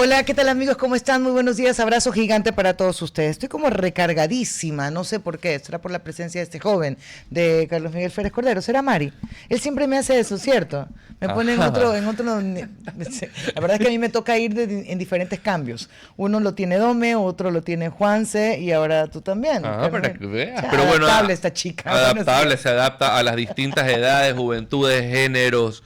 Hola, ¿qué tal amigos? ¿Cómo están? Muy buenos días, abrazo gigante para todos ustedes. Estoy como recargadísima, no sé por qué, será por la presencia de este joven, de Carlos Miguel Férez Cordero, será Mari. Él siempre me hace eso, ¿cierto? Me pone en otro, la verdad es que a mí me toca ir en diferentes cambios. Uno lo tiene Dome, otro lo tiene Juanse y ahora tú también. Para que veas. Ya, Pero bueno, adaptable esta chica. adaptable, se adapta a las distintas edades, juventudes, géneros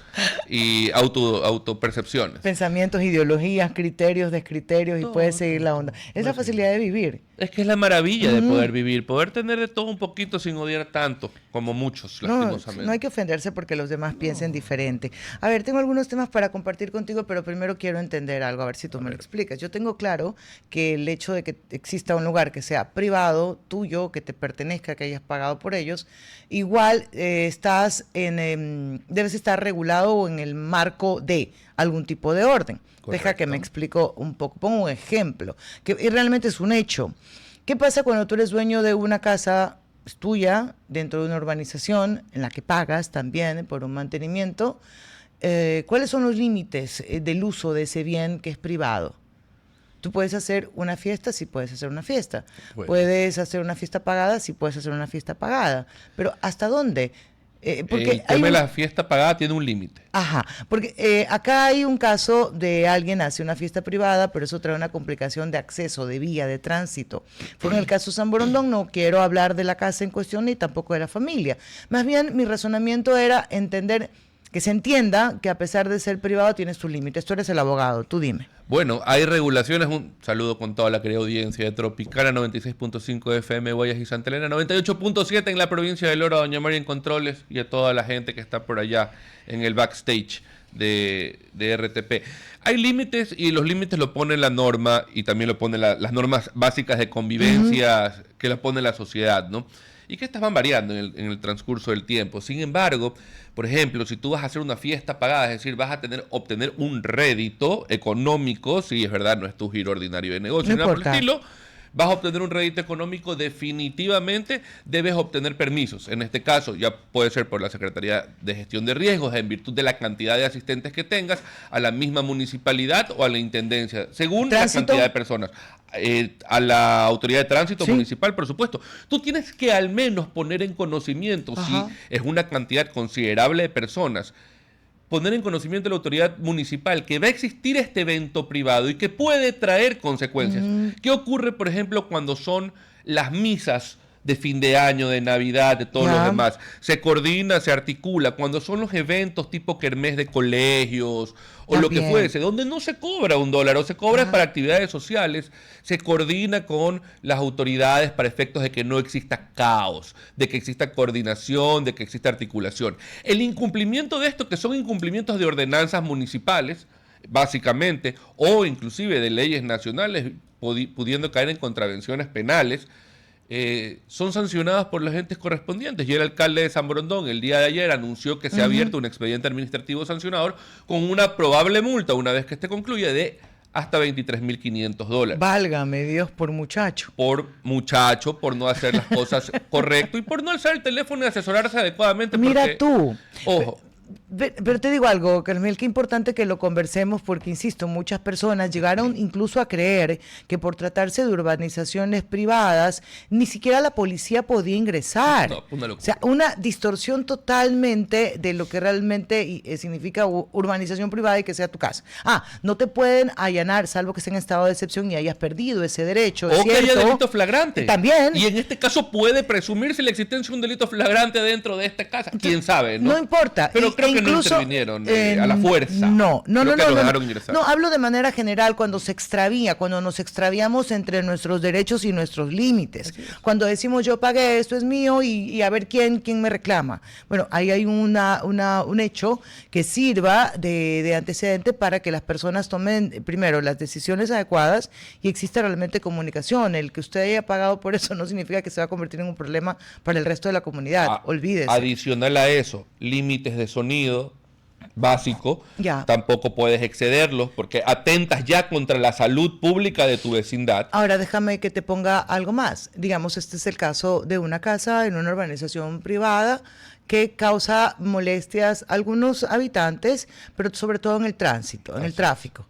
y autopercepciones. Pensamientos, ideologías, criterios, descriterios y puedes seguir la onda. Es la facilidad de vivir. Es que es la maravilla de poder vivir, poder tener de todo un poquito sin odiar tanto, como muchos, lastimosamente. No hay que ofenderse porque los demás piensen diferente. A ver, tengo algunos temas para compartir contigo, pero primero quiero entender algo, a ver si tú me lo explicas. Yo tengo claro que el hecho de que exista un lugar que sea privado, tuyo, que te pertenezca, que hayas pagado por ellos, igual debes estar regulado en el marco de algún tipo de orden. Correcto. Deja que me explico un poco. Pongo un ejemplo, que realmente es un hecho. ¿Qué pasa cuando tú eres dueño de una casa tuya dentro de una urbanización en la que pagas también por un mantenimiento? ¿Cuáles son los límites del uso de ese bien que es privado? Tú puedes hacer una fiesta, sí puedes hacer una fiesta. Bueno. Puedes hacer una fiesta pagada, sí puedes hacer una fiesta pagada. Pero ¿hasta dónde? Porque el tema de la fiesta pagada tiene un límite. Ajá, porque acá hay un caso de alguien hace una fiesta privada, pero eso trae una complicación de acceso, de vía, de tránsito. Fue en el caso San Borondón, no quiero hablar de la casa en cuestión ni tampoco de la familia. Más bien, mi razonamiento era entender, que se entienda que a pesar de ser privado tiene sus límites. Tú eres el abogado, tú dime. Bueno, hay regulaciones, un saludo con toda la querida audiencia de Tropicana 96.5 FM, Guayas y Santa Elena, 98.7 en la provincia de Lora, doña María en Controles y a toda la gente que está por allá en el backstage de RTP. Hay límites y los límites lo pone la norma y también lo pone las normas básicas de convivencia que la pone la sociedad, ¿no? Y que estas van variando en el transcurso del tiempo. Sin embargo, por ejemplo, si tú vas a hacer una fiesta pagada, es decir, vas a obtener un rédito económico, sí, es verdad, no es tu giro ordinario de negocio, no por el estilo, vas a obtener un rédito económico, definitivamente debes obtener permisos. En este caso, ya puede ser por la Secretaría de Gestión de Riesgos, en virtud de la cantidad de asistentes que tengas, a la misma municipalidad o a la intendencia, según la cantidad de personas. A la autoridad de tránsito municipal, por supuesto. Tú tienes que al menos poner en conocimiento, si es una cantidad considerable de personas, poner en conocimiento de la autoridad municipal que va a existir este evento privado y que puede traer consecuencias. ¿Qué ocurre, por ejemplo, cuando son las misas de fin de año, de Navidad, de todos los demás? Se coordina, se articula. Cuando son los eventos tipo kermés de colegios o lo que fuese, donde no se cobra $1 o se cobra para actividades sociales, se coordina con las autoridades para efectos de que no exista caos, de que exista coordinación, de que exista articulación. El incumplimiento de esto, que son incumplimientos de ordenanzas municipales, básicamente, o inclusive de leyes nacionales, pudiendo caer en contravenciones penales, son sancionadas por los entes correspondientes. Y el alcalde de San Borondón el día de ayer anunció que se ha abierto un expediente administrativo sancionador con una probable multa, una vez que este concluya, de hasta $23.500. Válgame Dios, por muchacho. Por muchacho, por no hacer las cosas correcto y por no alzar el teléfono y asesorarse adecuadamente. Mira porque, tú. Ojo. Pero te digo algo, Carmel, qué importante que lo conversemos porque, insisto, muchas personas llegaron incluso a creer que por tratarse de urbanizaciones privadas, ni siquiera la policía podía ingresar. No, una locura. O sea, una distorsión totalmente de lo que realmente significa urbanización privada y que sea tu casa. No te pueden allanar, salvo que esté en estado de excepción y hayas perdido ese derecho. O que haya delito flagrante. También. Y en este caso puede presumirse la existencia de un delito flagrante dentro de esta casa. ¿Quién sabe? No importa. Pero creo que incluso, no intervinieron a la fuerza. No, dejaron ingresar. No, hablo de manera general cuando se extravía, cuando nos extraviamos entre nuestros derechos y nuestros límites. Cuando decimos yo pagué, esto es mío y a ver quién me reclama. Bueno, ahí hay un hecho que sirva de antecedente para que las personas tomen primero las decisiones adecuadas y exista realmente comunicación. El que usted haya pagado por eso no significa que se va a convertir en un problema para el resto de la comunidad. Olvídese. Adicional a eso, límites de sonido básico, tampoco puedes excederlos porque atentas ya contra la salud pública de tu vecindad. Ahora déjame que te ponga algo más. Digamos, este es el caso de una casa en una urbanización privada que causa molestias a algunos habitantes, pero sobre todo en el tránsito, en el tráfico.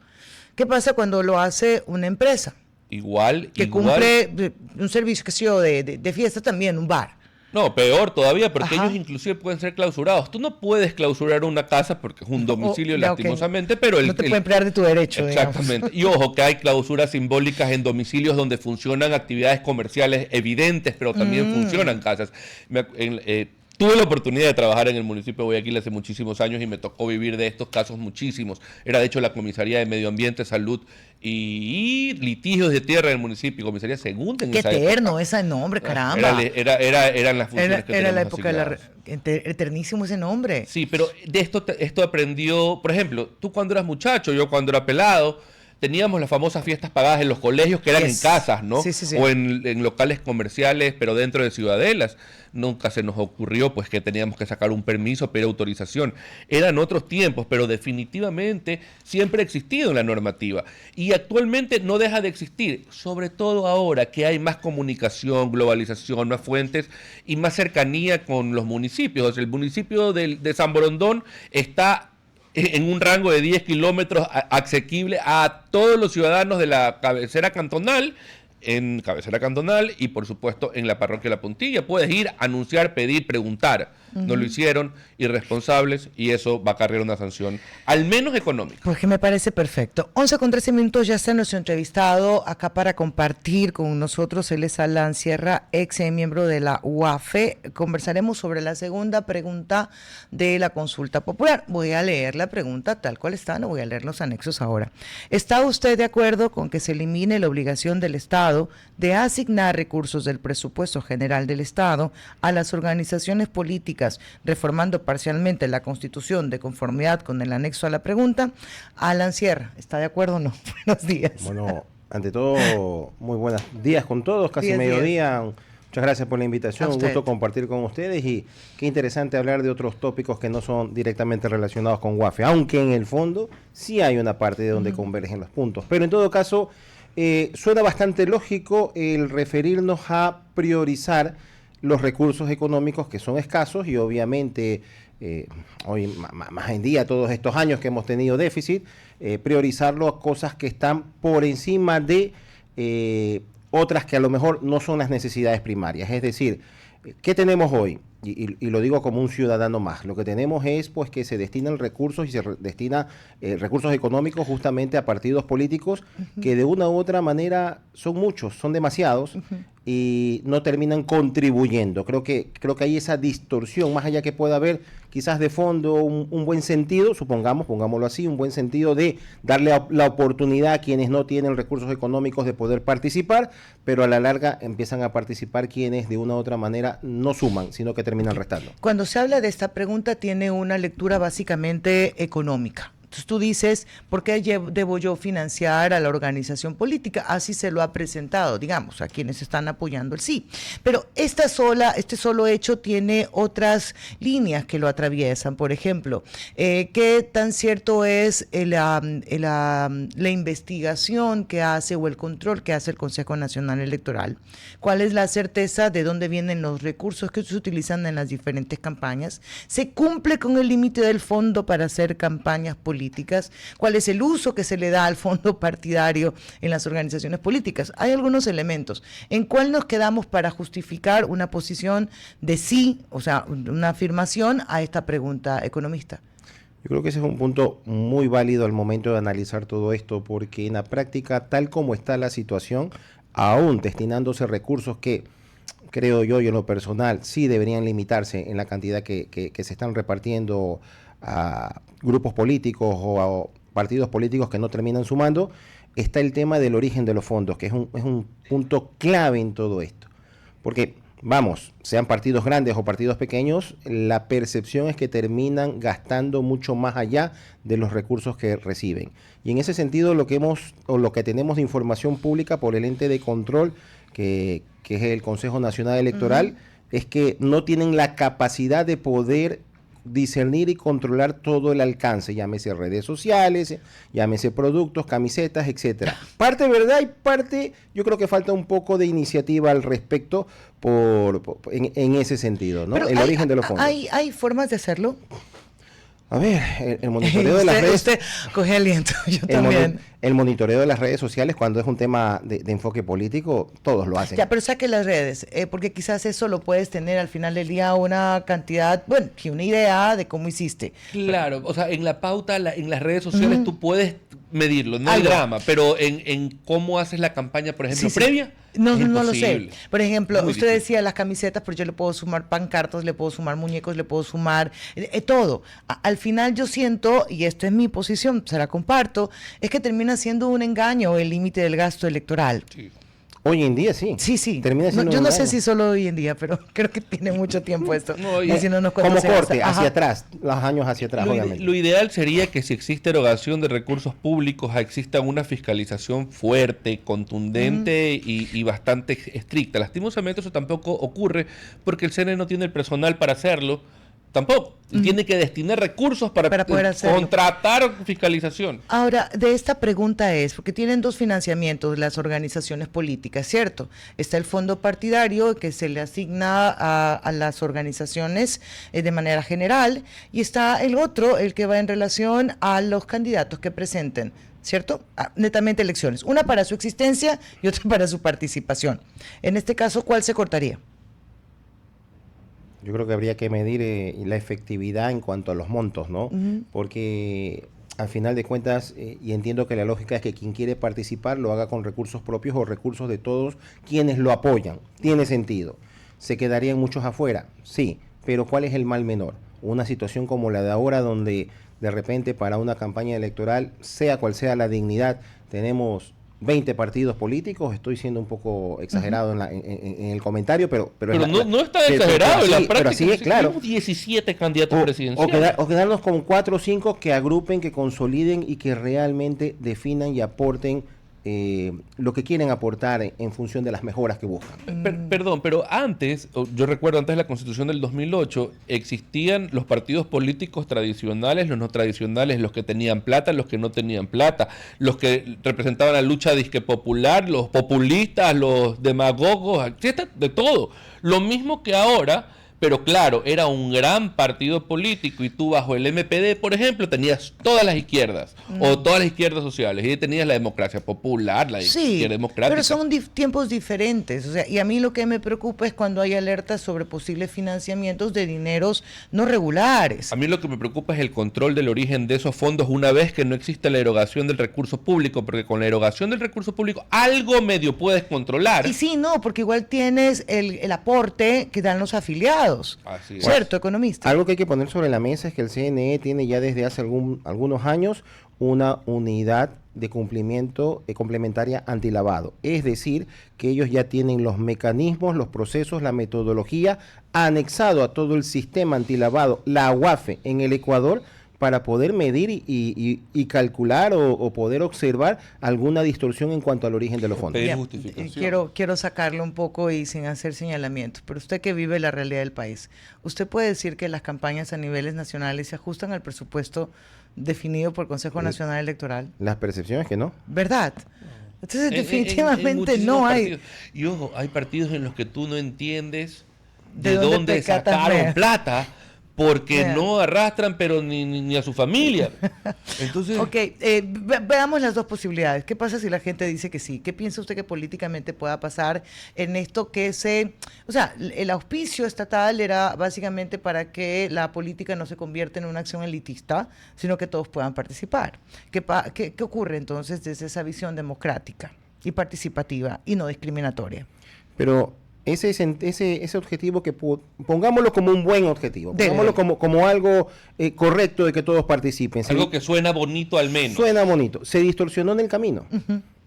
¿Qué pasa cuando lo hace una empresa? Que cumple un servicio, qué sé yo, de fiesta también, un bar. No, peor todavía, porque ellos inclusive pueden ser clausurados. Tú no puedes clausurar una casa porque es un domicilio, lastimosamente, pero no te pueden emplear de tu derecho. Exactamente. Digamos. Y ojo, que hay clausuras simbólicas en domicilios donde funcionan actividades comerciales evidentes, pero también funcionan casas. Tuve la oportunidad de trabajar en el municipio de Guayaquil hace muchísimos años y me tocó vivir de estos casos muchísimos. Era de hecho la Comisaría de Medio Ambiente, Salud y Litigios de Tierra del municipio, Comisaría Segunda en Qué esa eterno época. ese nombre, caramba. Eran las funciones que era la época de eternísimo ese nombre. Sí, pero de esto aprendió, por ejemplo, tú cuando eras muchacho, yo cuando era pelado, teníamos las famosas fiestas pagadas en los colegios que eran en casas, ¿no? Sí. O en locales comerciales, pero dentro de ciudadelas. Nunca se nos ocurrió pues que teníamos que sacar un permiso, pedir autorización. Eran otros tiempos, pero definitivamente siempre ha existido en la normativa. Y actualmente no deja de existir, sobre todo ahora que hay más comunicación, globalización, más fuentes y más cercanía con los municipios. O sea, el municipio de San Borondón está en un rango de 10 kilómetros asequible a todos los ciudadanos de la cabecera cantonal, y por supuesto en la parroquia La Puntilla. Puedes ir, anunciar, pedir, preguntar. No lo hicieron, irresponsables, y eso va a acarrear una sanción, al menos económica. Pues que me parece perfecto. 11:13, ya está nuestro entrevistado acá para compartir con nosotros. Él es Alan Sierra, ex miembro de la UAFE. Conversaremos sobre la segunda pregunta de la consulta popular. Voy a leer la pregunta tal cual está, no voy a leer los anexos ahora. ¿Está usted de acuerdo con que se elimine la obligación del Estado de asignar recursos del presupuesto general del Estado a las organizaciones políticas, reformando parcialmente la Constitución de conformidad con el anexo a la pregunta? Alan Sierra, ¿está de acuerdo o no? Buenos días. Bueno, ante todo, muy buenos días con todos, casi mediodía. Muchas gracias por la invitación, un gusto compartir con ustedes, y qué interesante hablar de otros tópicos que no son directamente relacionados con UAFE, aunque en el fondo sí hay una parte de donde convergen los puntos. Pero en todo caso, suena bastante lógico el referirnos a priorizar los recursos económicos que son escasos, y obviamente hoy más en día, todos estos años que hemos tenido déficit, priorizarlo a cosas que están por encima de otras que a lo mejor no son las necesidades primarias. Es decir, ¿qué tenemos hoy? Y lo digo como un ciudadano más. Lo que tenemos es pues que se destinan recursos, y se destina recursos económicos justamente a partidos políticos que de una u otra manera son muchos, son demasiados, y no terminan contribuyendo. Creo que hay esa distorsión, más allá que pueda haber quizás de fondo un buen sentido, pongámoslo así, un buen sentido de darle la oportunidad a quienes no tienen recursos económicos de poder participar, pero a la larga empiezan a participar quienes de una u otra manera no suman, sino que terminan restando. Cuando se habla de esta pregunta tiene una lectura básicamente económica. Entonces tú dices, ¿por qué debo yo financiar a la organización política? Así se lo ha presentado, digamos, a quienes están apoyando el sí. Pero este solo hecho tiene otras líneas que lo atraviesan. Por ejemplo, ¿qué tan cierto es la investigación que hace o el control que hace el Consejo Nacional Electoral? ¿Cuál es la certeza de dónde vienen los recursos que se utilizan en las diferentes campañas? ¿Se cumple con el límite del fondo para hacer campañas políticas? ¿Cuál es el uso que se le da al fondo partidario en las organizaciones políticas? Hay algunos elementos. ¿En cuál nos quedamos para justificar una posición de sí, o sea, una afirmación a esta pregunta, economista? Yo creo que ese es un punto muy válido al momento de analizar todo esto, porque en la práctica, tal como está la situación, aún destinándose recursos que, creo yo y en lo personal, sí deberían limitarse en la cantidad que se están repartiendo a grupos políticos o a partidos políticos que no terminan sumando, está el tema del origen de los fondos, que es un punto clave en todo esto. Porque, vamos, sean partidos grandes o partidos pequeños, la percepción es que terminan gastando mucho más allá de los recursos que reciben. Y en ese sentido, lo que tenemos de información pública por el ente de control, que es el Consejo Nacional Electoral, es que no tienen la capacidad de poder discernir y controlar todo el alcance, llámese redes sociales, llámese productos, camisetas, etcétera. Parte verdad y parte yo creo que falta un poco de iniciativa al respecto en ese sentido, ¿no? Pero el origen de los fondos. ¿Hay formas de hacerlo? A ver, el monitoreo de las redes... Usted coge aliento, yo también. El monitoreo de las redes sociales, cuando es un tema de enfoque político, todos lo hacen. Ya, pero saque las redes, porque quizás eso lo puedes tener al final del día una cantidad, bueno, que una idea de cómo hiciste. Claro, o sea, en la pauta, en las redes sociales tú puedes medirlo, no hay drama, pero en cómo haces la campaña, por ejemplo, previa. No lo sé. Por ejemplo, Muy usted difícil. decía las camisetas, pero yo le puedo sumar pancartas, le puedo sumar muñecos, le puedo sumar todo. Al final yo siento, y esto es mi posición, se la comparto, es que termina siendo un engaño el límite del gasto electoral. Sí. Hoy en día sí. Sí. Termina siendo Yo un no sé engaño. si solo hoy en día, pero creo que tiene mucho tiempo esto. No, Diciéndonos Como cuánto se corte, gasta. hacia Ajá. atrás, los años hacia atrás, obviamente. Lo ideal sería que si existe erogación de recursos públicos, exista una fiscalización fuerte, contundente y bastante estricta. Lastimosamente eso tampoco ocurre porque el CNE no tiene el personal para hacerlo. Tampoco. Tiene que destinar recursos para poder hacerlo. contratar fiscalización. Ahora, de esta pregunta es, porque tienen dos financiamientos las organizaciones políticas, ¿cierto? Está el fondo partidario que se le asigna a las organizaciones de manera general y está el otro, el que va en relación a los candidatos que presenten, ¿cierto? Netamente elecciones. Una para su existencia y otra para su participación. En este caso, ¿cuál se cortaría? Yo creo que habría que medir la efectividad en cuanto a los montos, ¿no? Porque al final de cuentas, y entiendo que la lógica es que quien quiere participar lo haga con recursos propios o recursos de todos quienes lo apoyan. Tiene sentido. ¿Se quedarían muchos afuera? Sí, pero ¿cuál es el mal menor? Una situación como la de ahora donde de repente para una campaña electoral, sea cual sea la dignidad, tenemos 20 partidos políticos, estoy siendo un poco exagerado en el comentario, pero No está exagerado, en la práctica pero así es, claro. tenemos 17 candidatos presidenciales. O quedarnos con 4 o 5 que agrupen, que consoliden y que realmente definan y aporten lo que quieren aportar en función de las mejoras que buscan. Perdón, pero antes, yo recuerdo antes de la Constitución del 2008, existían los partidos políticos tradicionales, los no tradicionales, los que tenían plata, los que no tenían plata, los que representaban la lucha disque popular, los populistas, los demagogos, etcétera, de todo. Lo mismo que ahora. Pero claro, era un gran partido político y tú bajo el MPD, por ejemplo, tenías todas las izquierdas o todas las izquierdas sociales y tenías la democracia popular, la izquierda democrática. Pero son tiempos diferentes. O sea, y a mí lo que me preocupa es cuando hay alertas sobre posibles financiamientos de dineros no regulares. A mí lo que me preocupa es el control del origen de esos fondos una vez que no existe la erogación del recurso público, porque con la erogación del recurso público algo medio puedes controlar. Y sí, no, porque igual tienes el aporte que dan los afiliados. Así es. ¿Cierto, economista? Algo que hay que poner sobre la mesa es que el CNE tiene ya desde hace algunos años una unidad de cumplimiento complementaria antilavado. Es decir, que ellos ya tienen los mecanismos, los procesos, la metodología anexado a todo el sistema antilavado, la UAFE en el Ecuador, para poder medir y calcular o poder observar alguna distorsión en cuanto al origen de los fondos. Pedir Ya, justificación. quiero sacarlo un poco y sin hacer señalamientos, pero usted que vive la realidad del país, ¿usted puede decir que las campañas a niveles nacionales se ajustan al presupuesto definido por el Consejo Nacional Electoral? Las percepciones que no. ¿Verdad? Entonces definitivamente muchísimos no hay... partidos. Y ojo, hay partidos en los que tú no entiendes ¿De de dónde dónde te catan sacaron ver? plata, porque Yeah. no arrastran pero ni a su familia. Entonces, Ok, veamos las dos posibilidades. ¿Qué pasa si la gente dice que sí? ¿Qué piensa usted que políticamente pueda pasar en esto que o sea, el auspicio estatal era básicamente para que la política no se convierta en una acción elitista, sino que todos puedan participar? ¿Qué ocurre entonces desde esa visión democrática y participativa y no discriminatoria? Pero ese objetivo que pongámoslo como un buen objetivo, pongámoslo como algo correcto de que todos participen. algo que suena bonito al menos. Suena bonito. Se distorsionó en el camino,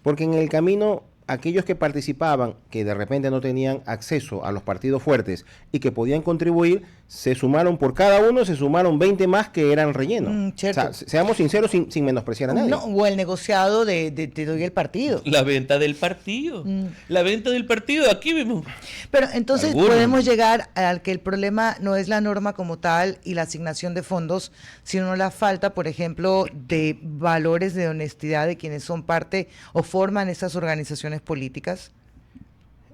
porque en el camino aquellos que participaban, que de repente no tenían acceso a los partidos fuertes y que podían contribuir, se sumaron por cada uno, se sumaron 20 más que eran relleno. Cierto. O sea, seamos sinceros sin menospreciar a nadie. No, o el negociado de te doy el partido. La venta del partido. La venta del partido, aquí vemos. Pero entonces Algunos. podemos llegar al que el problema no es la norma como tal y la asignación de fondos, sino la falta, por ejemplo, de valores de honestidad de quienes son parte o forman estas organizaciones políticas.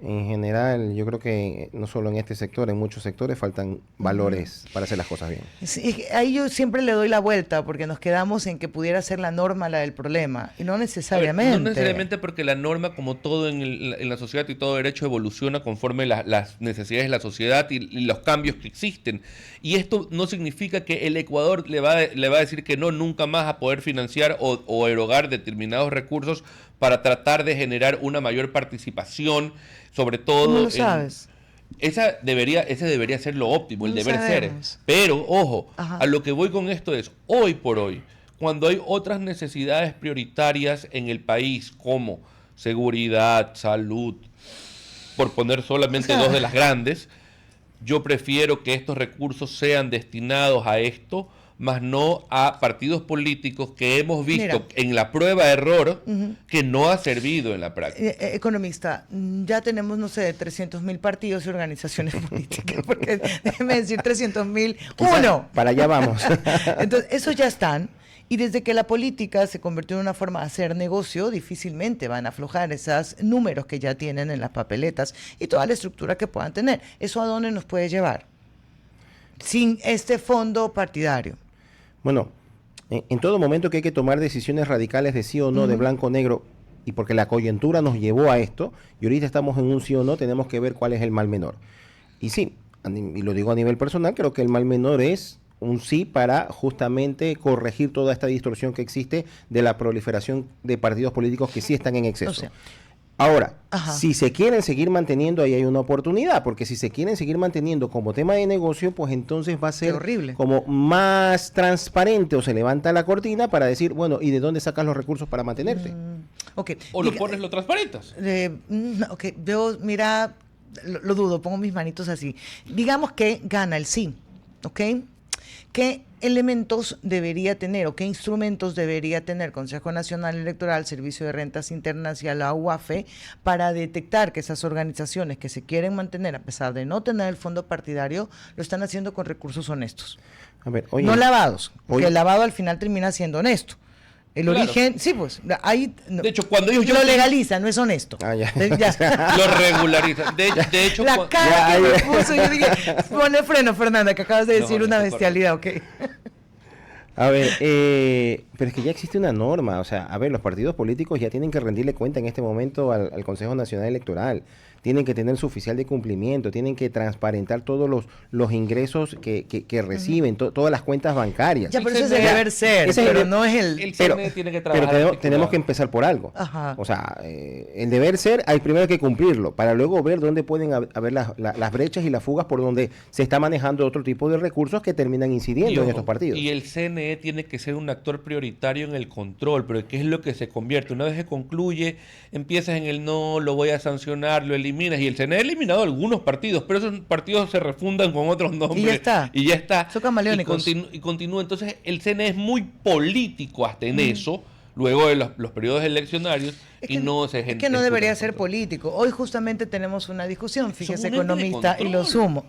En general, yo creo que no solo en este sector, en muchos sectores faltan valores para hacer las cosas bien. Sí, ahí yo siempre le doy la vuelta porque nos quedamos en que pudiera ser la norma la del problema y no necesariamente. No necesariamente, porque la norma, como todo en la sociedad y todo derecho, evoluciona conforme las necesidades de la sociedad y los cambios que existen. Y esto no significa que el Ecuador le va a decir que no nunca más a poder financiar o erogar determinados recursos para tratar de generar una mayor participación, sobre todo. ¿Cómo lo sabes? Ese debería ser lo óptimo, el No deber sabemos. ser. Pero, ojo, Ajá. a lo que voy con esto es, hoy por hoy, cuando hay otras necesidades prioritarias en el país, como seguridad, salud, por poner solamente dos de las grandes, yo prefiero que estos recursos sean destinados a esto, más no a partidos políticos que hemos visto en la prueba de error que no ha servido en la práctica. Economista, ya tenemos, no sé, 300.000 partidos y organizaciones políticas, porque déjeme decir 300.000, ¡uno! Para allá vamos. Entonces, esos ya están. Y desde que la política se convirtió en una forma de hacer negocio, difícilmente van a aflojar esos números que ya tienen en las papeletas y toda la estructura que puedan tener. ¿Eso a dónde nos puede llevar? Sin este fondo partidario. Bueno, en todo momento que hay que tomar decisiones radicales de sí o no, de blanco o negro, y porque la coyuntura nos llevó a esto, y ahorita estamos en un sí o no, tenemos que ver cuál es el mal menor. Y sí, y lo digo a nivel personal, creo que el mal menor es un sí para justamente corregir toda esta distorsión que existe de la proliferación de partidos políticos que sí están en exceso. O sea, ahora, ajá. si se quieren seguir manteniendo, ahí hay una oportunidad, porque si se quieren seguir manteniendo como tema de negocio, pues entonces va a ser horrible. como más transparente, o se levanta la cortina para decir, bueno, ¿y de dónde sacas los recursos para mantenerte? Okay. O lo pones, lo transparentas. Ok, yo, mira, lo dudo, pongo mis manitos así. Digamos que gana el sí, ¿ok? ¿Qué elementos debería tener o qué instrumentos debería tener Consejo Nacional Electoral, Servicio de Rentas Internas y a la UAFE para detectar que esas organizaciones que se quieren mantener a pesar de no tener el fondo partidario lo están haciendo con recursos honestos? A ver, oye, no lavados, porque oye, el lavado al final termina siendo honesto. El Claro. origen, sí, pues, ahí De hecho, cuando ellos lo legalizan, no es honesto. Ah, ya. Ya. lo regularizan. De hecho, La cara ya, que ya. me puso, yo dije, pone freno, Fernanda, que acabas de decir No, una está bestialidad, ok. A ver, pero es que ya existe una norma, o sea, a ver, los partidos políticos ya tienen que rendirle cuenta en este momento al Consejo Nacional Electoral, tienen que tener su oficial de cumplimiento, tienen que transparentar todos los ingresos que reciben, todas las cuentas bancarias. Ya, pero eso es CNE, el deber ser, ese es pero el- no es el... el Pero, CNE tiene que pero trabajar. tenemos que empezar por algo. Ajá. O sea, el deber ser, hay primero que cumplirlo, para luego ver dónde pueden haber las brechas y las fugas por donde se está manejando otro tipo de recursos que terminan incidiendo en estos partidos. Y el CNE tiene que ser un actor prioritario en el control, pero ¿qué es lo que se convierte? Una vez que concluye, empiezas en el no, lo voy a sancionar, lo eliminas, y el CNE ha eliminado algunos partidos, pero esos partidos se refundan con otros nombres. Y ya está. Y ya está. Son camaleónicos. Y continúa. Entonces, el CNE es muy político hasta en eso, luego de los periodos eleccionarios, y no se Es que no debería ser político. Hoy justamente tenemos una discusión, fíjese, un ente de economista, y lo control. sumo.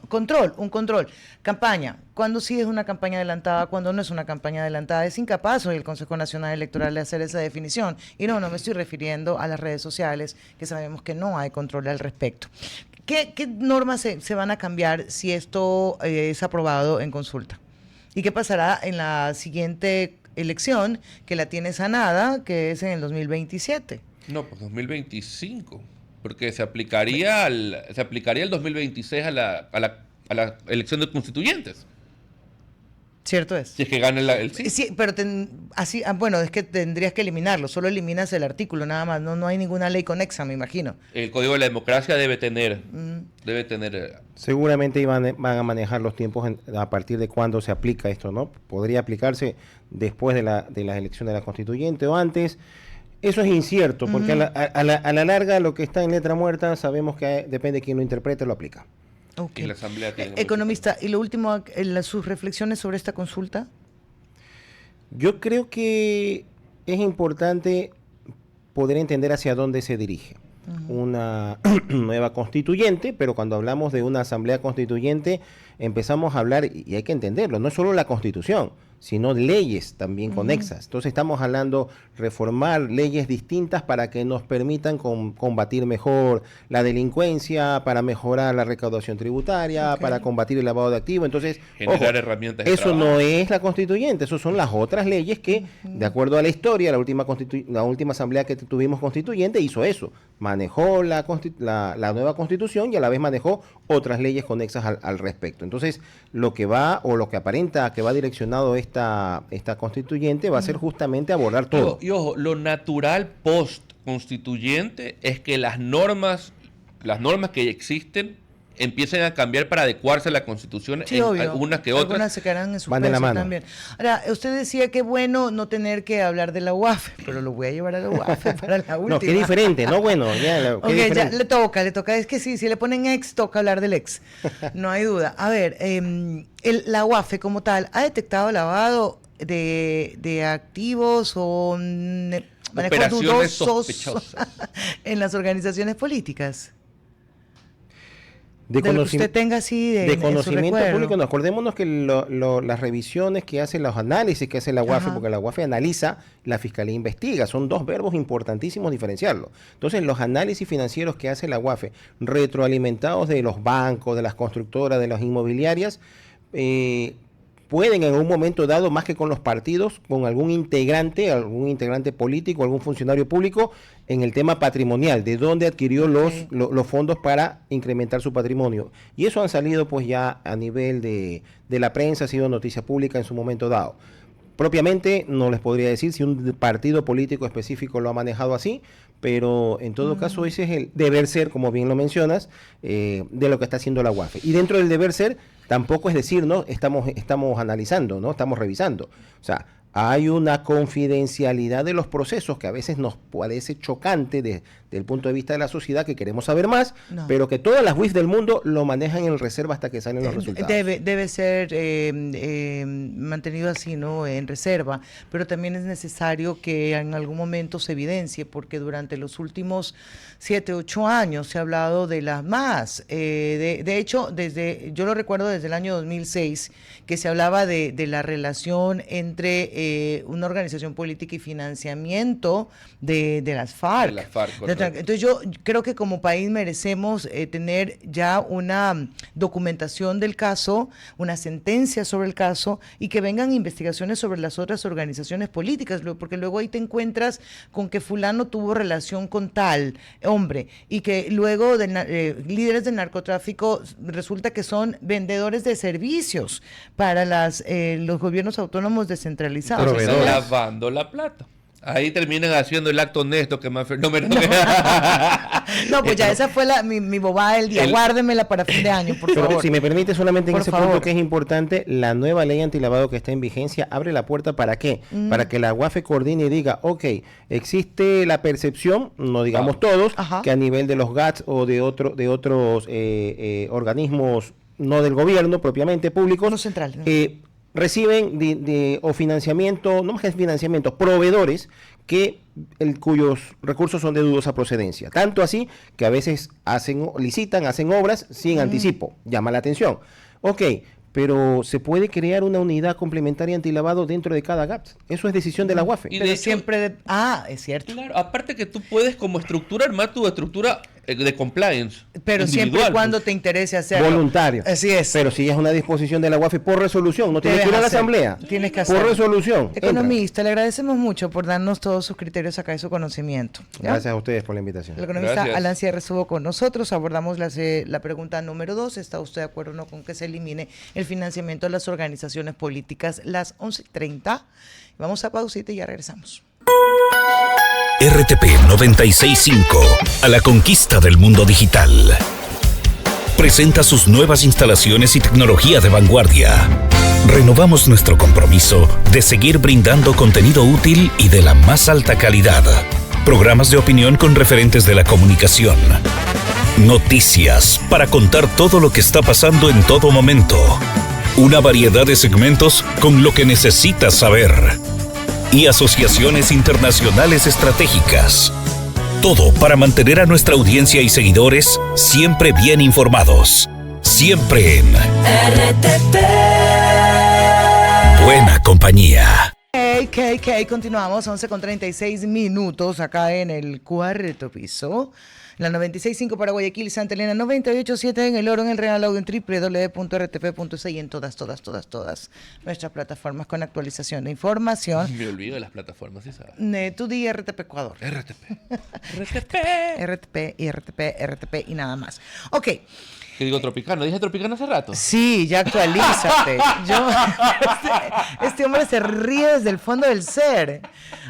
Un control. Campaña. ¿Cuándo sí es una campaña adelantada? ¿Cuándo no es una campaña adelantada? Es incapaz hoy el Consejo Nacional Electoral de hacer esa definición. Y no me estoy refiriendo a las redes sociales, que sabemos que no hay control al respecto. ¿Qué normas se van a cambiar si esto es aprobado en consulta? ¿Y qué pasará en la siguiente elección, que la tiene sanada, que es en el 2027? No, pues 2025, porque se aplicaría el 2026 a la elección de constituyentes, ¿Cierto es? si es que gana el sí. Sí, pero bueno, es que tendrías que eliminarlo, solo eliminas el artículo nada más, no hay ninguna ley conexa, me imagino. El Código de la Democracia debe tener Seguramente van a manejar los tiempos a partir de cuándo se aplica esto, ¿no? Podría aplicarse después de las elecciones de la constituyente o antes. Eso es incierto, porque a la larga lo que está en letra muerta sabemos que depende de quién lo interprete, lo aplica. Okay. y la Asamblea tiene Economista, y lo último, sus reflexiones sobre esta consulta. Yo creo que es importante poder entender hacia dónde se dirige. una nueva constituyente, pero cuando hablamos de una asamblea constituyente empezamos a hablar, y hay que entenderlo, no es solo la constitución, sino leyes también conexas. Entonces estamos hablando reformar leyes distintas para que nos permitan combatir mejor la delincuencia, para mejorar la recaudación tributaria, para combatir el lavado de activos. Entonces, generar herramientas de eso trabajo. no es la constituyente, eso son las otras leyes que, de acuerdo a la historia, la última asamblea que tuvimos constituyente hizo eso, manejó la nueva constitución y a la vez manejó otras leyes conexas al respecto. Entonces, lo que va, o lo que aparenta que va direccionado esta constituyente va a ser justamente abordar todo. Y ojo, lo natural post-constituyente es que las normas que existen empiecen a cambiar para adecuarse a la Constitución, sí, obvio. Algunas que otras. Algunas se quedarán en su van de la mano también. Ahora, usted decía que bueno no tener que hablar de la UAFE, pero lo voy a llevar a la UAFE para la última. No, qué diferente, ¿no? Bueno, ya. Ok, ya le toca. Es que sí, si le ponen ex, toca hablar del ex. No hay duda. A ver, la UAFE como tal, ¿ha detectado lavado de activos o manejos dudosos en las organizaciones políticas? De lo que usted tenga así de conocimiento público, no, acordémonos que las revisiones que hacen, los análisis que hace la UAFE, porque la UAFE analiza, la Fiscalía investiga, son dos verbos importantísimos diferenciarlo. Entonces, los análisis financieros que hace la UAFE, retroalimentados de los bancos, de las constructoras, de las inmobiliarias, pueden en un momento dado, más que con los partidos, con algún integrante político, algún funcionario público, en el tema patrimonial, de dónde adquirió los fondos para incrementar su patrimonio. Y eso han salido pues ya a nivel de la prensa, ha sido noticia pública en su momento dado. Propiamente no les podría decir si un partido político específico lo ha manejado así, pero en todo caso ese es el deber ser, como bien lo mencionas, de lo que está haciendo la UAFE. Y dentro del deber ser, tampoco es decir, ¿no? Estamos analizando, ¿no? Estamos revisando. O sea, hay una confidencialidad de los procesos que a veces nos parece chocante desde el punto de vista de la sociedad, que queremos saber más, pero que todas las WIF del mundo lo manejan en reserva hasta que salen los resultados. Debe ser mantenido así, ¿no? En reserva, pero también es necesario que en algún momento se evidencie, porque durante los últimos 7, 8 años se ha hablado de las más. De hecho, yo lo recuerdo desde el año 2006, que se hablaba de la relación entre una organización política y financiamiento de las FARC. De las FARC, entonces yo creo que como país merecemos tener ya una documentación del caso, una sentencia sobre el caso y que vengan investigaciones sobre las otras organizaciones políticas, porque luego ahí te encuentras con que fulano tuvo relación con tal hombre y que luego líderes del narcotráfico resulta que son vendedores de servicios para los gobiernos autónomos descentralizados. Están lavando la plata. Ahí terminan haciendo el acto honesto que más no, pues ya esa fue mi bobada del día. Guárdemela para fin de año, por favor. Si me permite solamente en ese punto que es importante, la nueva ley antilavado que está en vigencia abre la puerta ¿para qué? Para que la UAFE coordine y diga, ok, existe la percepción, no digamos todos, que a nivel de los GATS o de otros organismos no del gobierno propiamente públicos, no central, ¿no? Reciben o financiamiento, no más que financiamiento, proveedores cuyos recursos son de dudosa procedencia. Tanto así que a veces hacen obras sin anticipo. Llama la atención. Ok, pero se puede crear una unidad complementaria antilavado dentro de cada GAPS. Eso es decisión de la UAFE. Y pero siempre... es cierto. Claro, aparte que tú puedes como estructura armar tu estructura de compliance. Pero siempre y cuando te interese hacerlo. Voluntario. Así es. Pero si es una disposición de la UAFE por resolución, no tienes que ir a la asamblea. Tienes que hacerlo. Por resolución. Economista, le agradecemos mucho por darnos todos sus criterios acá y su conocimiento. ¿Ya? Gracias a ustedes por la invitación. El economista Alan Sierra estuvo con nosotros. Abordamos la pregunta número 2. ¿Está usted de acuerdo o no con que se elimine el financiamiento de las organizaciones políticas? Las 11:30. Vamos a pausita y ya regresamos. RTP 96.5, a la conquista del mundo digital. Presenta sus nuevas instalaciones y tecnología de vanguardia. Renovamos nuestro compromiso de seguir brindando contenido útil y de la más alta calidad. Programas de opinión con referentes de la comunicación. Noticias para contar todo lo que está pasando en todo momento. Una variedad de segmentos con lo que necesitas saber. Y asociaciones internacionales estratégicas. Todo para mantener a nuestra audiencia y seguidores siempre bien informados. Siempre en RTP. Buena compañía. Continuamos, 11:36 acá en el cuarto piso. La 96.5 para Guayaquil, Santa Elena, 98.7 en El Oro, en El Real, audio en www.rtp.es y en todas nuestras plataformas con actualización de información. Me olvido de las plataformas, ¿sí sabes? Tú di RTP Ecuador. RTP y nada más. Ok. ¿Qué digo Tropicano? ¿Dije Tropicano hace rato? Sí, ya actualízate. Este hombre se ríe desde el fondo del ser.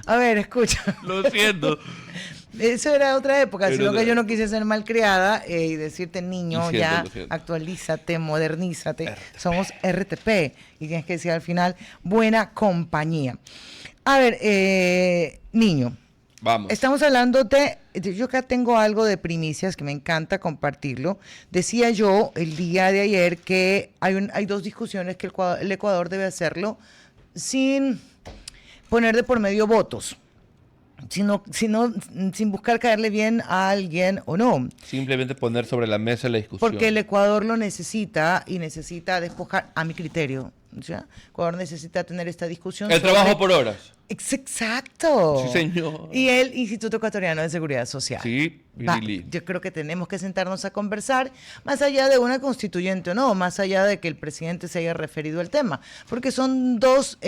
A ver, escucha. Lo siento. Eso era otra época, sino que yo no quise ser malcriada y decirte, niño, ya actualízate, modernízate. Somos RTP y tienes que decir al final, buena compañía. A ver, niño. Vamos. Estamos hablando yo acá tengo algo de primicias que me encanta compartirlo. Decía yo el día de ayer que hay dos discusiones que el Ecuador debe hacerlo sin poner de por medio votos. Sin buscar caerle bien a alguien o no. Simplemente poner sobre la mesa la discusión. Porque el Ecuador lo necesita y necesita despojar, a mi criterio. ¿Ya? Ecuador necesita tener esta discusión. El trabajo por horas. Exacto. Sí, señor. Y el Instituto Ecuatoriano de Seguridad Social. Sí, yo creo que tenemos que sentarnos a conversar, más allá de una constituyente o no, más allá de que el presidente se haya referido al tema. Porque son dos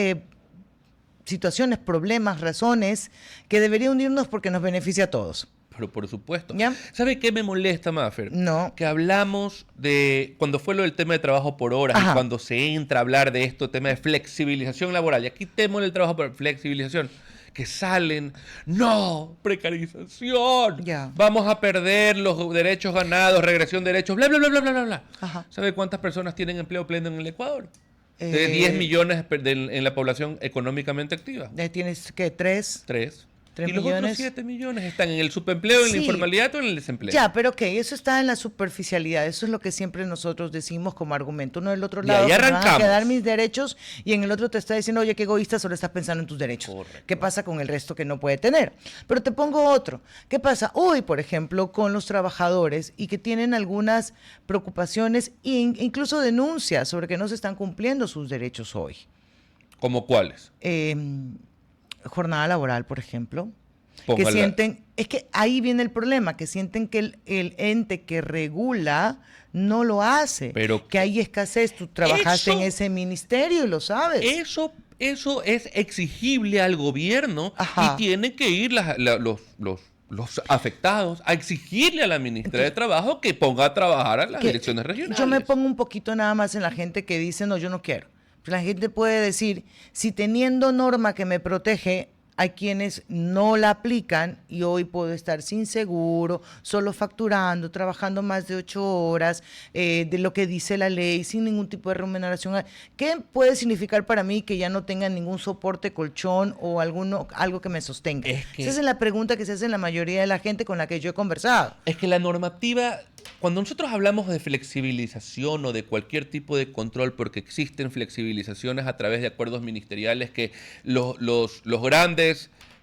situaciones, problemas, razones que deberían unirnos porque nos beneficia a todos. Pero por supuesto. ¿Ya? ¿Sabe qué me molesta, Mafer? No. Que hablamos de, cuando fue lo del tema de trabajo por horas, y cuando se entra a hablar de esto, tema de flexibilización laboral, y aquí tenemos el trabajo por flexibilización, que salen, no, precarización, vamos a perder los derechos ganados, regresión de derechos, bla, bla, bla, bla, bla, bla. Ajá. ¿Sabe cuántas personas tienen empleo pleno en el Ecuador? De 10 millones en la población económicamente activa. ¿Tienes qué? ¿3? 3 ¿3 y los millones? otros 7 millones están en el subempleo, en la informalidad o en el desempleo. Ya, pero eso está en la superficialidad. Eso es lo que siempre nosotros decimos como argumento. Uno del otro lado, me van a quedar mis derechos, y en el otro te está diciendo, oye, qué egoísta, solo estás pensando en tus derechos. Correcto. ¿Qué pasa con el resto que no puede tener? Pero te pongo otro. ¿Qué pasa hoy, por ejemplo, con los trabajadores y que tienen algunas preocupaciones e incluso denuncias sobre que no se están cumpliendo sus derechos hoy? ¿Cómo cuáles? Jornada laboral, por ejemplo. Póngala. Que sienten, es que ahí viene el problema, que sienten que el ente que regula no lo hace, pero que hay escasez. Tú trabajaste en ese ministerio y lo sabes. Eso es exigible al gobierno. Y tienen que ir los afectados a exigirle a la ministra de Trabajo que ponga a trabajar a las direcciones regionales. Yo me pongo un poquito nada más en la gente que dice, no, yo no quiero. La gente puede decir, si teniendo norma que me protege, hay quienes no la aplican y hoy puedo estar sin seguro, solo facturando, trabajando más de 8 horas, de lo que dice la ley, sin ningún tipo de remuneración. ¿Qué puede significar para mí que ya no tenga ningún soporte, colchón o algo que me sostenga? Esa es la pregunta que se hace en la mayoría de la gente con la que yo he conversado. Es que la normativa, cuando nosotros hablamos de flexibilización o de cualquier tipo de control, porque existen flexibilizaciones a través de acuerdos ministeriales que los grandes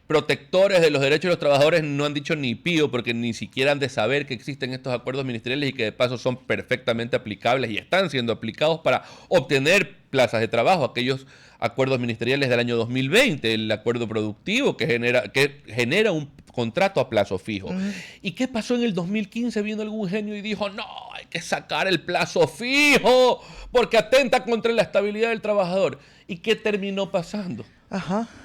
protectores de los derechos de los trabajadores no han dicho ni pío, porque ni siquiera han de saber que existen estos acuerdos ministeriales y que de paso son perfectamente aplicables y están siendo aplicados para obtener plazas de trabajo. Aquellos acuerdos ministeriales del año 2020, el acuerdo productivo que genera un contrato a plazo fijo. ¿Y qué pasó en el 2015? Vino algún genio y dijo, no, hay que sacar el plazo fijo porque atenta contra la estabilidad del trabajador. ¿Y qué terminó pasando?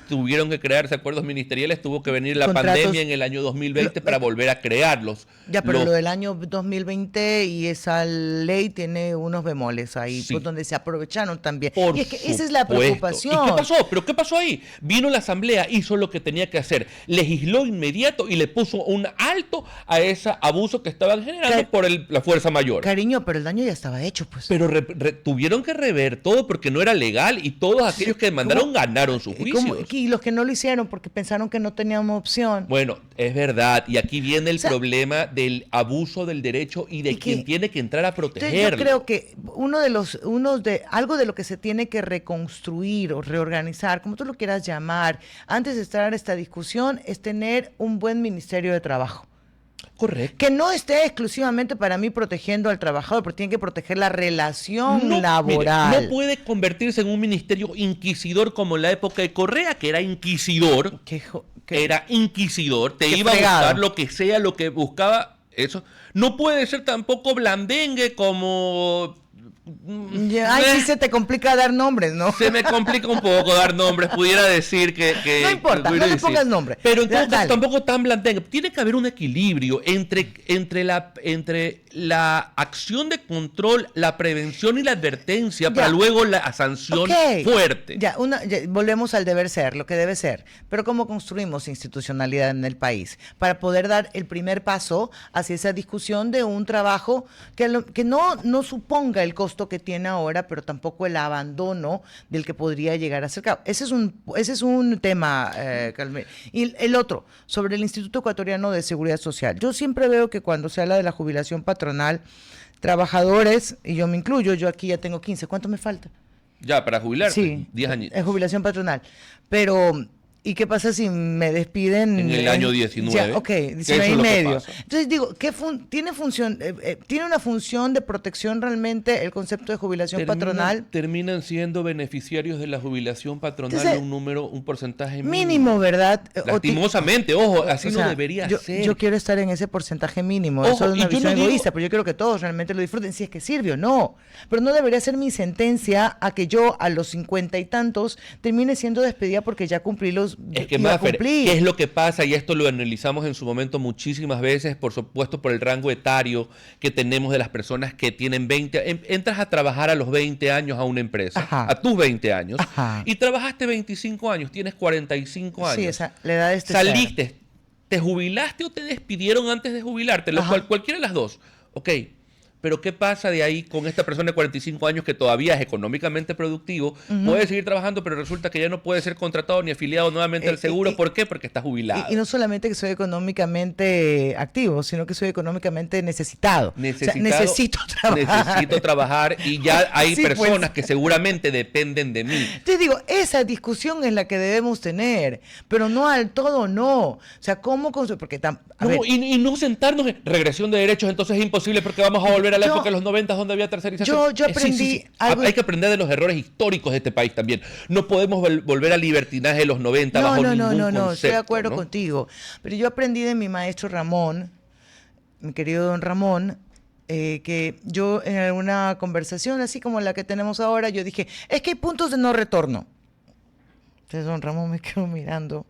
Tuvieron que crearse acuerdos ministeriales, tuvo que venir la pandemia en el año 2020 para volver a crearlos. Ya, pero lo del año 2020 y esa ley tiene unos bemoles ahí, pues, donde se aprovecharon también. Y es que esa es la preocupación. ¿Y qué pasó? ¿Pero qué pasó ahí? Vino la asamblea, hizo lo que tenía que hacer, legisló inmediato y le puso un alto a ese abuso que estaban generando por la fuerza mayor. Cariño, pero el daño ya estaba hecho, pues. Pero tuvieron que rever todo porque no era legal y todos aquellos que demandaron ganaron su juicios. Y los que no lo hicieron porque pensaron que no teníamos opción. Bueno, es verdad. Y aquí viene el problema del abuso del derecho y de quien tiene que entrar a protegerlo. Yo creo que algo de lo que se tiene que reconstruir o reorganizar, como tú lo quieras llamar, antes de estar en esta discusión, es tener un buen Ministerio de Trabajo. Correcto. Que no esté exclusivamente para mí protegiendo al trabajador, pero tiene que proteger la relación laboral. Mire, no puede convertirse en un ministerio inquisidor como en la época de Correa, que era inquisidor. Era inquisidor, te iba a buscar lo que sea, lo que buscaba, eso. No puede ser tampoco blandengue como... Ay, sí se te complica dar nombres, ¿no? Se me complica un poco dar nombres, pudiera decir que no importa, no le pongas nombre. Pero entonces tampoco tan blandengue. Tiene que haber un equilibrio entre la acción de control, la prevención y la advertencia para luego la sanción fuerte. Ya, volvemos al deber ser, lo que debe ser. Pero ¿cómo construimos institucionalidad en el país? Para poder dar el primer paso hacia esa discusión de un trabajo que no suponga el costo que tiene ahora, pero tampoco el abandono del que podría llegar a ser cabo. Ese es un tema, Carmen. Y el otro, sobre el Instituto Ecuatoriano de Seguridad Social. Yo siempre veo que cuando se habla de la jubilación patronal, trabajadores, y yo me incluyo, yo aquí ya tengo 15, ¿cuánto me falta? Ya, para jubilarse, sí, 10 años. Es jubilación patronal. Pero... ¿y qué pasa si me despiden? En el año 19. Ya, ok, 19 y medio. Entonces digo, ¿tiene una función de protección realmente el concepto de jubilación patronal? Terminan siendo beneficiarios de la jubilación patronal un porcentaje mínimo, ¿verdad? Lastimosamente, ojo, así no debería ser. Yo quiero estar en ese porcentaje mínimo. Ojo, eso es una visión egoísta, pero yo quiero que todos realmente lo disfruten, si es que sirve o no. Pero no debería ser mi sentencia a que yo a los 50 y tantos termine siendo despedida porque ya cumplí los... Es que Mafer, ¿qué es lo que pasa? Y esto lo analizamos en su momento muchísimas veces, por supuesto por el rango etario que tenemos de las personas que tienen 20, entras a trabajar a los 20 años a una empresa, a tus 20 años, y trabajaste 25 años, tienes 45 años. Sí, esa, la edad de saliste, ¿te jubilaste o te despidieron antes de jubilarte? Cualquiera de las dos. Ok. Pero ¿qué pasa de ahí con esta persona de 45 años que todavía es económicamente productivo? Puede seguir trabajando, pero resulta que ya no puede ser contratado ni afiliado nuevamente al seguro. ¿Por qué? Porque está jubilado. Y no solamente que soy económicamente activo, sino que soy económicamente necesitado. Necesito trabajar. Necesito trabajar y ya hay personas que seguramente dependen de mí. Te digo, esa discusión es la que debemos tener, pero no al todo, no. O sea, ¿cómo? Porque y no sentarnos en regresión de derechos, entonces es imposible porque vamos a volver a la época de los 90 donde había tercerización. Yo aprendí algo. Hay que aprender de los errores históricos de este país también. No podemos volver al libertinaje de los 90 bajo ningún concepto. No, estoy de acuerdo contigo. Pero yo aprendí de mi maestro Ramón, mi querido don Ramón, que yo en alguna conversación así como la que tenemos ahora, yo dije, es que hay puntos de no retorno. Entonces don Ramón me quedó mirando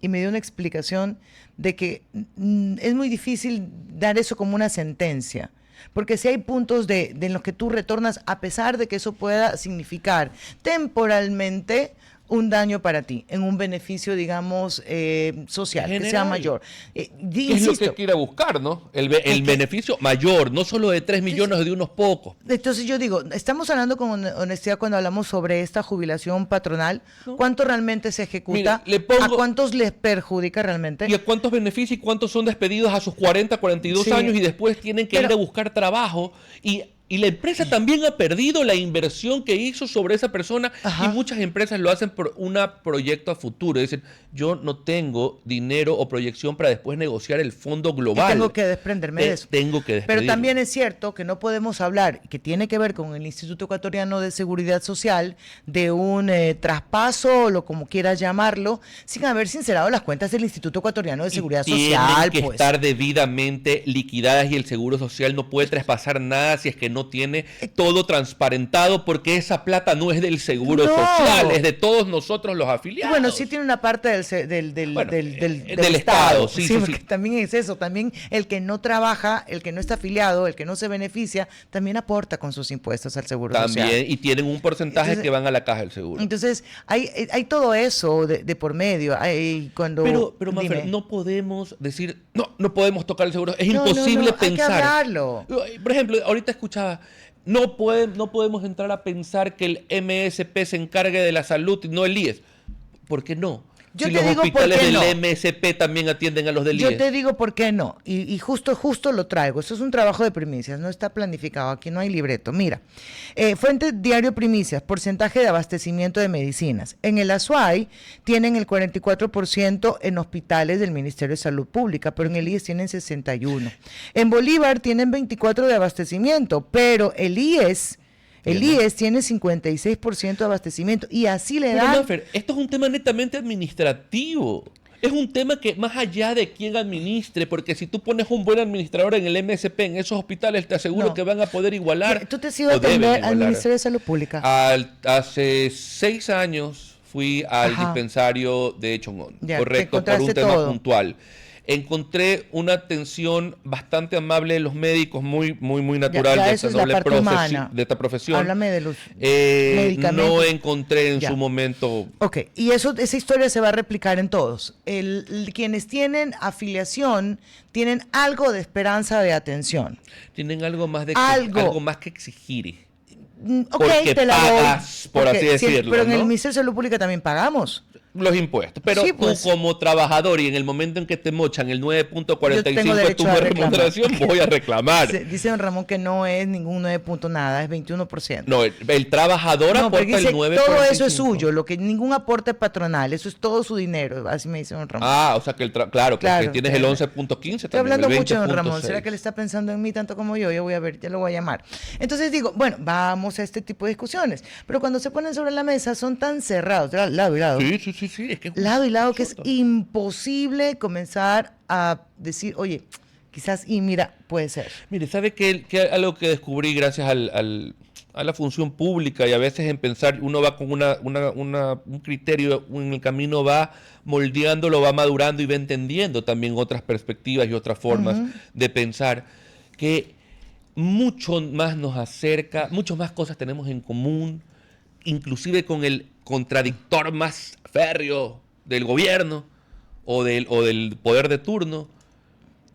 y me dio una explicación de que es muy difícil dar eso como una sentencia. Porque si hay puntos en los que tú retornas, a pesar de que eso pueda significar temporalmente un daño para ti, en un beneficio, digamos, social, que sea mayor. ¿Qué es lo que quiere buscar, no? El beneficio mayor, no solo de 3 millones o de unos pocos. Entonces yo digo, estamos hablando con honestidad cuando hablamos sobre esta jubilación patronal. ¿No? ¿Cuánto realmente se ejecuta? Mira, ¿a cuántos les perjudica realmente? ¿Y a cuántos beneficia y cuántos son despedidos a sus 40, 42 años y después tienen que ir a buscar trabajo? Y la empresa también ha perdido la inversión que hizo sobre esa persona. Y muchas empresas lo hacen por un proyecto a futuro. Dicen, yo no tengo dinero o proyección para después negociar el fondo global. Yo tengo que desprenderme de eso. Tengo que despedirme. Pero también es cierto que no podemos hablar, que tiene que ver con el Instituto Ecuatoriano de Seguridad Social, de un traspaso, o como quieras llamarlo, sin haber sincerado las cuentas del Instituto Ecuatoriano de Seguridad Social. Tienen que estar debidamente liquidadas y el Seguro Social no puede traspasar nada si es que no tiene todo transparentado, porque esa plata no es del Seguro Social, es de todos nosotros los afiliados. Bueno, sí tiene una parte del Estado. Sí, porque también es eso, también el que no trabaja, el que no está afiliado, el que no se beneficia, también aporta con sus impuestos al Seguro Social. También, y tienen un porcentaje que van a la caja del seguro. Entonces, hay todo eso de por medio. Pero Mafer, no podemos decir, no podemos tocar el seguro, es imposible pensar. Hay que hablarlo. Por ejemplo, ahorita escuchaba, no podemos entrar a pensar que el MSP se encargue de la salud y no el IES. ¿Por qué no? Yo si te los digo hospitales por qué del no. MSP también atienden a los del Yo IES. te digo por qué no. Y justo lo traigo. Esto es un trabajo de primicias, no está planificado. Aquí no hay libreto. Mira, fuente diario primicias, porcentaje de abastecimiento de medicinas. En el Azuay tienen el 44% en hospitales del Ministerio de Salud Pública, pero en el IES tienen 61%. En Bolívar tienen 24% de abastecimiento, pero el IES tiene 56% de abastecimiento y así le Pero dan... Mafer, esto es un tema netamente administrativo. Es un tema que más allá de quién administre, porque si tú pones un buen administrador en el MSP, en esos hospitales, te aseguro que van a poder igualar. ¿Tú te has ido a atender al Ministerio de Salud Pública? Hace 6 años fui al dispensario de Chongón, correcto, por un tema puntual. Encontré una atención bastante amable de los médicos, muy natural de esta profesión. Háblame de los medicamentos. No encontré en su momento. Ok, y esa historia se va a replicar en todos. Quienes tienen afiliación tienen algo de esperanza de atención. Tienen algo más que exigir. Ok, te la pagas, por así decirlo. Pero en ¿no? el Ministerio de Salud Pública también pagamos. Los impuestos, pero sí, pues, tú como trabajador y en el momento en que te mochan el 9.45 de tu remuneración, voy a reclamar. Dice don Ramón que no es ningún 9 nada, es 21%. No, el trabajador aporta el 9.45. Todo eso es suyo, lo que ningún aporte patronal, eso es todo su dinero, así me dice don Ramón. O sea que claro, porque tienes el 11.15. Estoy hablando mucho, don Ramón, ¿será que él está pensando en mí tanto como yo? Yo voy a ver, ya lo voy a llamar. Entonces digo, bueno, vamos a este tipo de discusiones, pero cuando se ponen sobre la mesa son tan cerrados, lado y lado. Sí, es que lado y lado que es imposible comenzar a decir, oye, quizás, y mira, puede ser. Mire, ¿sabe que algo que descubrí gracias a la función pública y a veces en pensar, uno va con un criterio, en el camino va moldeándolo, va madurando y va entendiendo también otras perspectivas y otras formas de pensar, que mucho más nos acerca, muchas más cosas tenemos en común, inclusive con el contradictor más férreo del gobierno o del poder de turno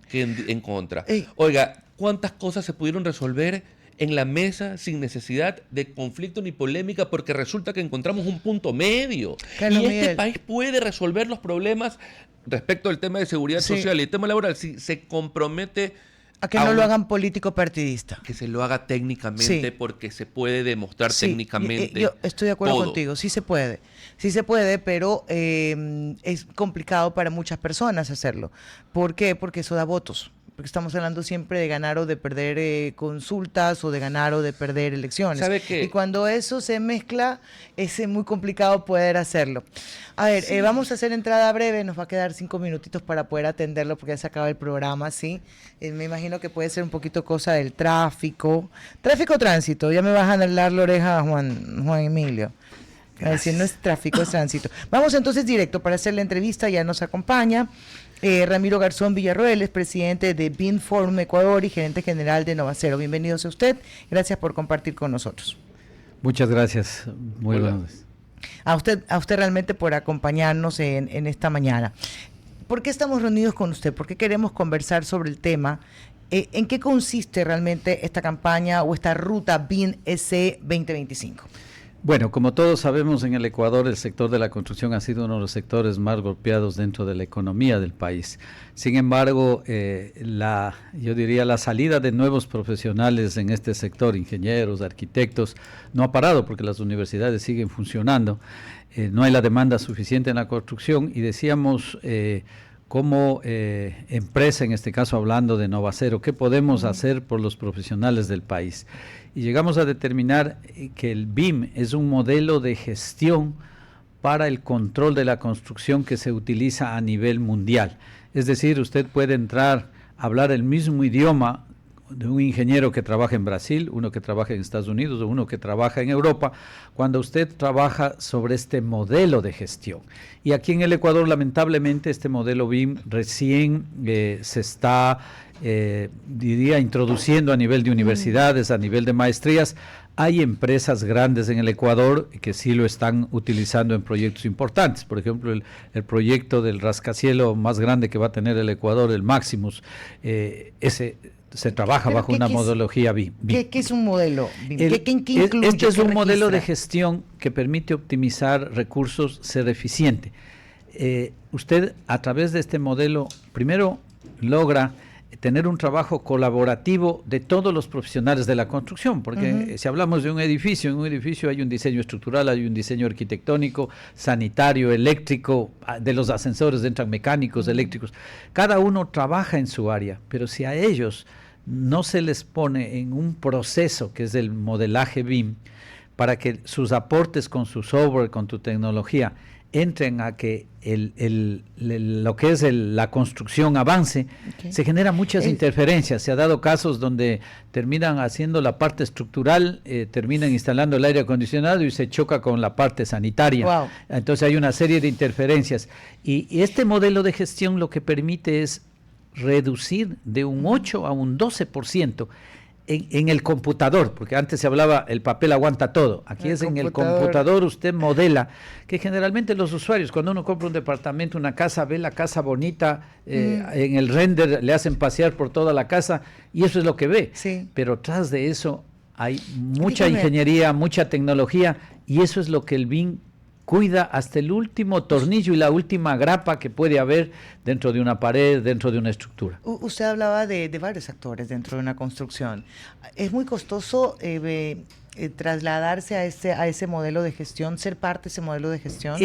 que en contra. Oiga, ¿cuántas cosas se pudieron resolver en la mesa sin necesidad de conflicto ni polémica? Porque resulta que encontramos un punto medio. Carlos y Miguel, este país puede resolver los problemas respecto al tema de seguridad social y el tema laboral si se compromete a que no lo hagan político partidista. Que se lo haga técnicamente, porque se puede demostrar técnicamente. Yo estoy de acuerdo contigo, sí se puede, pero es complicado para muchas personas hacerlo. ¿Por qué? Porque eso da votos. Porque estamos hablando siempre de ganar o de perder consultas o de ganar o de perder elecciones. ¿Sabe qué? Y cuando eso se mezcla, es muy complicado poder hacerlo. A ver, vamos a hacer entrada breve, nos va a quedar 5 minutitos para poder atenderlo porque ya se acaba el programa, ¿sí? Me imagino que puede ser un poquito cosa del tráfico. Tránsito, ya me vas a alargar la oreja, Juan Emilio. A decir, no es tráfico, es tránsito. Vamos entonces directo para hacer la entrevista, ya nos acompaña Ramiro Garzón Villarroel, es presidente de BIM Forum Ecuador y gerente general de Novacero. Bienvenido a usted, gracias por compartir con nosotros. Muchas gracias, muy buenas. A usted realmente por acompañarnos en esta mañana. ¿Por qué estamos reunidos con usted? ¿Por qué queremos conversar sobre el tema? ¿En qué consiste realmente esta campaña o esta ruta BIM SE 2025? Bueno, como todos sabemos, en el Ecuador el sector de la construcción ha sido uno de los sectores más golpeados dentro de la economía del país. Sin embargo, yo diría la salida de nuevos profesionales en este sector, ingenieros, arquitectos, no ha parado porque las universidades siguen funcionando. No hay la demanda suficiente en la construcción y decíamos, como empresa, en este caso hablando de Novacero, ¿qué podemos hacer por los profesionales del país? Y llegamos a determinar que el BIM es un modelo de gestión para el control de la construcción que se utiliza a nivel mundial. Es decir, usted puede entrar a hablar el mismo idioma de un ingeniero que trabaja en Brasil, uno que trabaja en Estados Unidos o uno que trabaja en Europa, cuando usted trabaja sobre este modelo de gestión. Y aquí en el Ecuador, lamentablemente, este modelo BIM recién se está diría, introduciendo a nivel de universidades, a nivel de maestrías. Hay empresas grandes en el Ecuador que sí lo están utilizando en proyectos importantes. Por ejemplo, el proyecto del rascacielos más grande que va a tener el Ecuador, el Maximus, ese se trabaja bajo una metodología BIM. ¿Qué es un modelo BIM? ¿Qué incluye? Este es un modelo de gestión que permite optimizar recursos, ser eficiente. Usted, a través de este modelo, primero logra tener un trabajo colaborativo de todos los profesionales de la construcción, porque si hablamos de un edificio, en un edificio hay un diseño estructural, hay un diseño arquitectónico, sanitario, eléctrico, de los ascensores entran mecánicos, eléctricos, cada uno trabaja en su área, pero si a ellos no se les pone en un proceso que es el modelaje BIM, para que sus aportes con su software, con tu tecnología, entren a que lo que es la construcción avance, se generan muchas interferencias. Se ha dado casos donde terminan haciendo la parte estructural, terminan instalando el aire acondicionado y se choca con la parte sanitaria. Wow. Entonces hay una serie de interferencias. Y este modelo de gestión lo que permite es reducir de un 8 a un 12% en el computador, porque antes se hablaba el papel aguanta todo, aquí es en el computador usted modela, que generalmente los usuarios cuando uno compra un departamento, una casa, ve la casa bonita, en el render le hacen pasear por toda la casa y eso es lo que ve, pero tras de eso hay mucha ingeniería, mucha tecnología y eso es lo que el BIM cuida hasta el último tornillo y la última grapa que puede haber dentro de una pared, dentro de una estructura. Usted hablaba de varios actores dentro de una construcción. ¿Es muy costoso trasladarse a ese modelo de gestión, ser parte de ese modelo de gestión?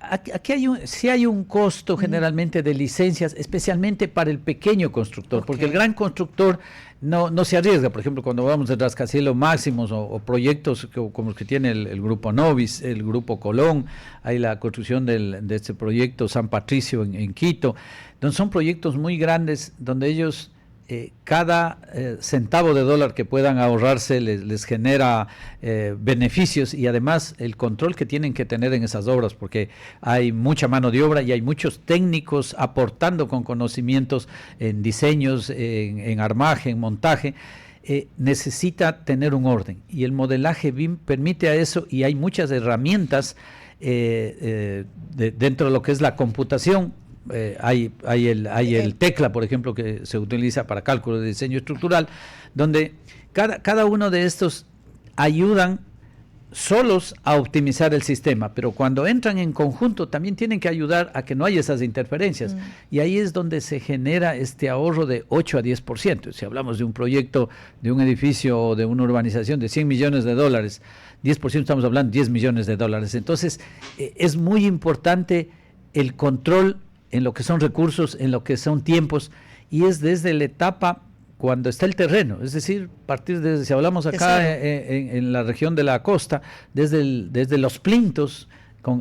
Aquí sí hay un costo generalmente de licencias, especialmente para el pequeño constructor, porque el gran constructor no se arriesga. Por ejemplo, cuando hablamos de rascacielos máximos o proyectos como los que tiene el Grupo Novis, el Grupo Colón, hay la construcción de este proyecto San Patricio en Quito, donde son proyectos muy grandes, donde ellos cada centavo de dólar que puedan ahorrarse les genera beneficios y además el control que tienen que tener en esas obras, porque hay mucha mano de obra y hay muchos técnicos aportando con conocimientos en diseños, en armaje, en montaje. Necesita tener un orden y el modelaje BIM permite a eso y hay muchas herramientas dentro de lo que es la computación. Hay el tecla, por ejemplo, que se utiliza para cálculo de diseño estructural, donde cada uno de estos ayudan solos a optimizar el sistema, pero cuando entran en conjunto también tienen que ayudar a que no haya esas interferencias, y ahí es donde se genera este ahorro de 8 a 10%. Si hablamos de un proyecto, de un edificio o de una urbanización de $100 millones, 10% estamos hablando de $10 millones. Entonces, es muy importante el control en lo que son recursos, en lo que son tiempos, y es desde la etapa cuando está el terreno, es decir, partir de, si hablamos acá en la región de la costa, desde los plintos,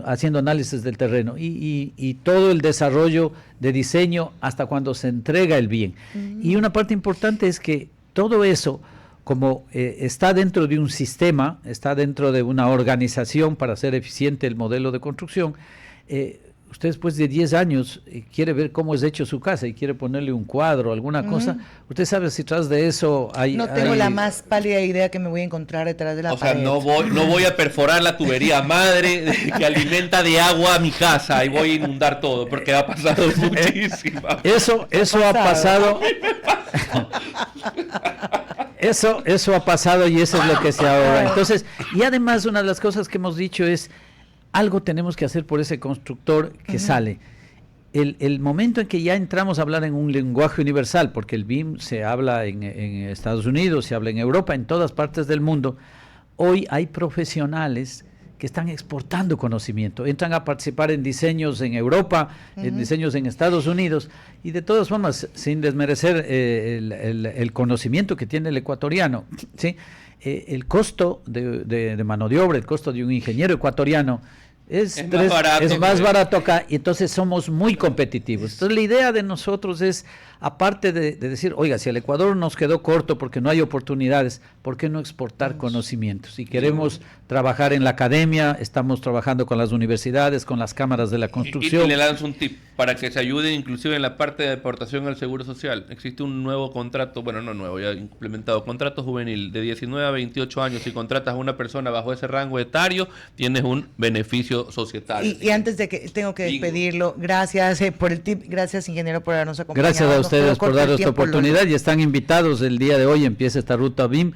haciendo análisis del terreno, y todo el desarrollo de diseño hasta cuando se entrega el bien. Y una parte importante es que todo eso, como está dentro de un sistema, está dentro de una organización para hacer eficiente el modelo de construcción, usted después de 10 años quiere ver cómo es hecho su casa y quiere ponerle un cuadro, alguna cosa, usted sabe si tras de eso hay... No tengo la más pálida idea que me voy a encontrar detrás de la pared. O sea, no voy a perforar la tubería madre que alimenta de agua a mi casa y voy a inundar todo, porque ha pasado muchísimo. Eso ha pasado... Eso ha pasado y eso es lo que se ahorra. Entonces, y además una de las cosas que hemos dicho es, algo tenemos que hacer por ese constructor que sale. El momento en que ya entramos a hablar en un lenguaje universal, porque el BIM se habla en Estados Unidos, se habla en Europa, en todas partes del mundo, hoy hay profesionales que están exportando conocimiento, entran a participar en diseños en Europa, en diseños en Estados Unidos, y de todas formas, sin desmerecer el conocimiento que tiene el ecuatoriano, ¿sí? El costo de mano de obra, el costo de un ingeniero ecuatoriano es más barato acá, y entonces somos muy competitivos. Entonces la idea de nosotros es aparte de decir, oiga, si el Ecuador nos quedó corto porque no hay oportunidades, ¿por qué no exportar conocimientos? Si queremos trabajar en la academia, estamos trabajando con las universidades, con las cámaras de la construcción. Y le lanzo un tip para que se ayude inclusive en la parte de aportación al Seguro Social. Existe un nuevo contrato, bueno, no nuevo, ya implementado, contrato juvenil de 19 a 28 años. Si contratas a una persona bajo ese rango etario, tienes un beneficio societario. Y antes de que tengo que despedirlo, gracias por el tip, gracias ingeniero por habernos acompañado. Gracias a ustedes por darnos esta oportunidad y están invitados el día de hoy, empieza esta ruta BIM,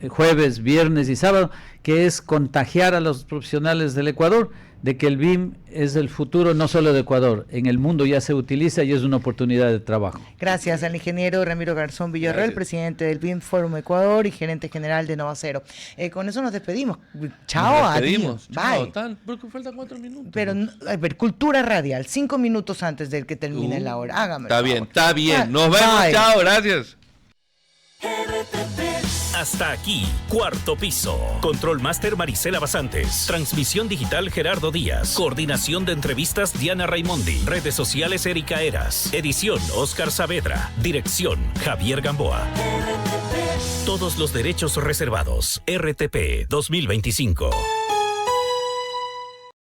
jueves, viernes y sábado, que es contagiar a los profesionales del Ecuador de que el BIM es el futuro no solo de Ecuador, en el mundo ya se utiliza y es una oportunidad de trabajo. Gracias al ingeniero Ramiro Garzón Villarreal, presidente del BIM Forum Ecuador y gerente general de Novacero. Con eso nos despedimos. Chao, adiós. Bye. Porque faltan 4 minutos. Pero, a ver, Cultura Radial, 5 minutos antes del que termine la hora. Hágame. Está bien. Nos vemos. Bye. Chao, gracias. Hasta aquí, Cuarto Piso. Control Master Marisela Basantes. Transmisión digital Gerardo Díaz. Coordinación de entrevistas Diana Raimondi. Redes sociales Erika Eras. Edición Oscar Saavedra. Dirección Javier Gamboa. Todos los derechos reservados. RTP 2025.